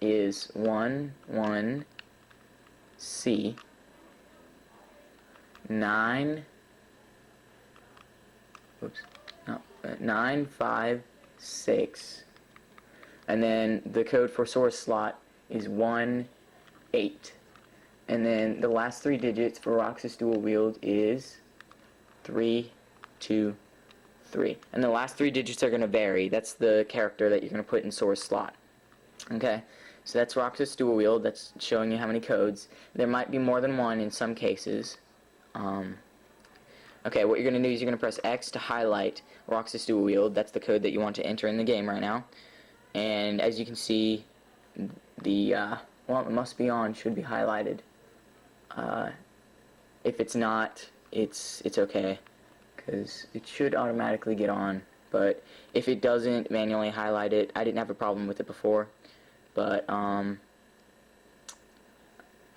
is 11C 956, and then the code for source slot is 18, and then the last three digits for Roxas dual wield is 323, and the last three digits are going to vary. That's the character that you're going to put in source slot. Okay, so that's Roxas dual wield. That's showing you how many codes. There might be more than one in some cases. Okay, what you're going to do is you're going to press X to highlight Roxas dual wield. That's the code that you want to enter in the game right now. And as you can see, the well, it must be on, should be highlighted. If it's not, it's okay, because it should automatically get on. But if it doesn't manually highlight it, I didn't have a problem with it before. But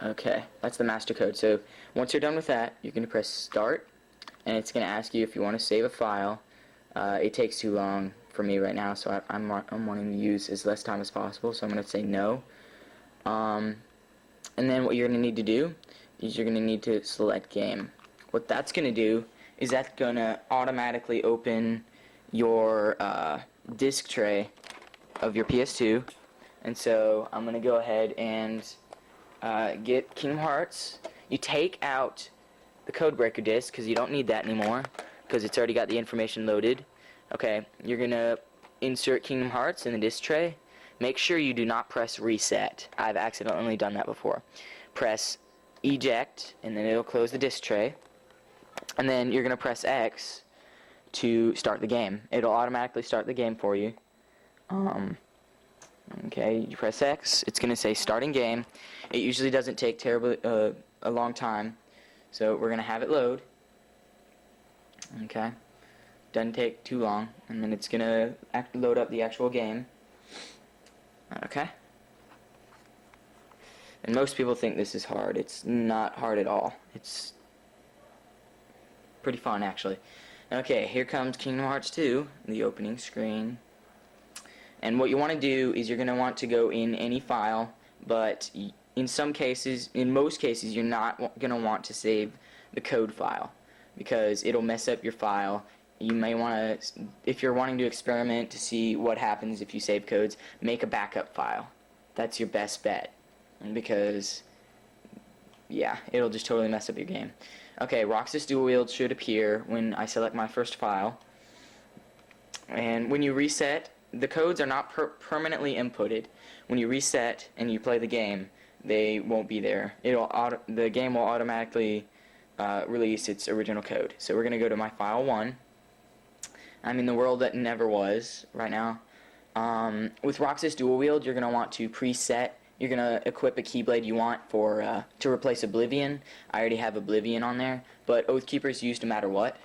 okay, that's the master code. So once you're done with that, you're going to press Start, and it's going to ask you if you want to save a file. It takes too long for me right now, so I'm wanting to use as less time as possible, so I'm going to say no. And then what you're going to need to do is you're going to need to select game. What that's going to do is that's going to automatically open your disk tray of your PS2. And so I'm going to go ahead and get Kingdom Hearts. You take out the Codebreaker disc because you don't need that anymore because it's already got the information loaded. Okay, you're going to insert Kingdom Hearts in the disk tray. Make sure you do not press reset. I've accidentally done that before. Press eject, and then it'll close the disk tray. And then you're going to press X to start the game. It'll automatically start the game for you. Okay, you press X. It's going to say starting game. It usually doesn't take terribly a long time, so we're going to have it load. Okay, doesn't take too long, and then it's going to load up the actual game. Okay. And most people think this is hard. It's not hard at all. It's pretty fun, actually. Okay, here comes Kingdom Hearts 2, the opening screen. And what you want to do is you're going to want to go in any file, but in some cases, in most cases, you're not going to want to save the code file because it'll mess up your file. You may want to, if you're wanting to experiment to see what happens if you save codes, make a backup file. That's your best bet, because yeah, it'll just totally mess up your game. Okay, Roxas dual wield should appear when I select my first file, and when you reset, the codes are not permanently inputted. When you reset and you play the game, they won't be there. The game will automatically release its original code. So we're going to go to my file 1. I'm in the world that never was right now. With Roxas dual wield, you're going to want to preset. You're going to equip a Keyblade you want for to replace Oblivion. I already have Oblivion on there, but Oathkeeper is used no matter what.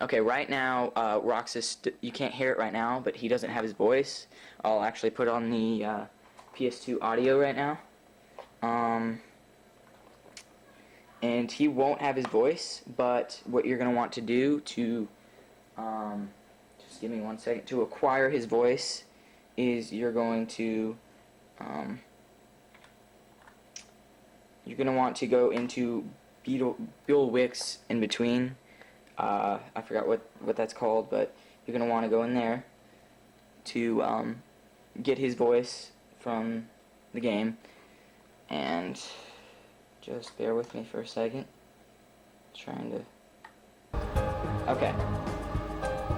Okay, right now, Roxas, you can't hear it right now, but he doesn't have his voice. I'll actually put on the PS2 audio right now. And he won't have his voice, but what you're going to want to do to, just give me 1 second, to acquire his voice is you're going to want to go into Bill Wicks in between. I forgot what that's called, but you're going to want to go in there to get his voice from the game. And just bear with me for a second. Trying to... Okay.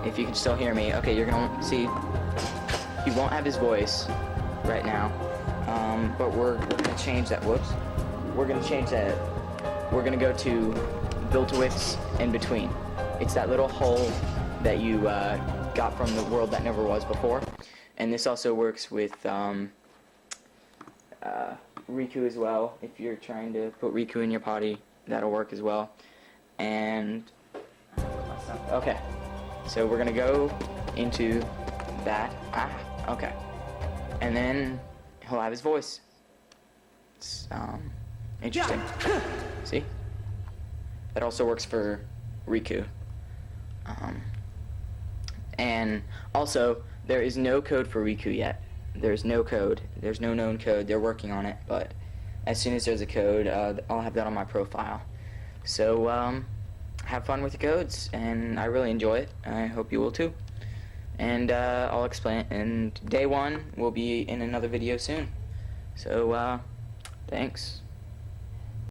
If you can still hear me. Okay, you're going to see he won't have his voice right now. But we're going to change that. Whoops. We're going to change that. We're going to go to Built-A-Wix in between. It's that little hole that you got from the world that never was before. And this also works with Riku as well. If you're trying to put Riku in your potty, that'll work as well. And okay, so we're gonna go into that. Okay, and then he'll have his voice. It's interesting. See, that also works for Riku. And also, there is no code for Riku yet. there's no code. There's no known code. They're working on it, but as soon as there's a code, I'll have that on my profile. So have fun with the codes, and I really enjoy it. I hope you will too. And I'll explain it. And day one will be in another video soon. So thanks.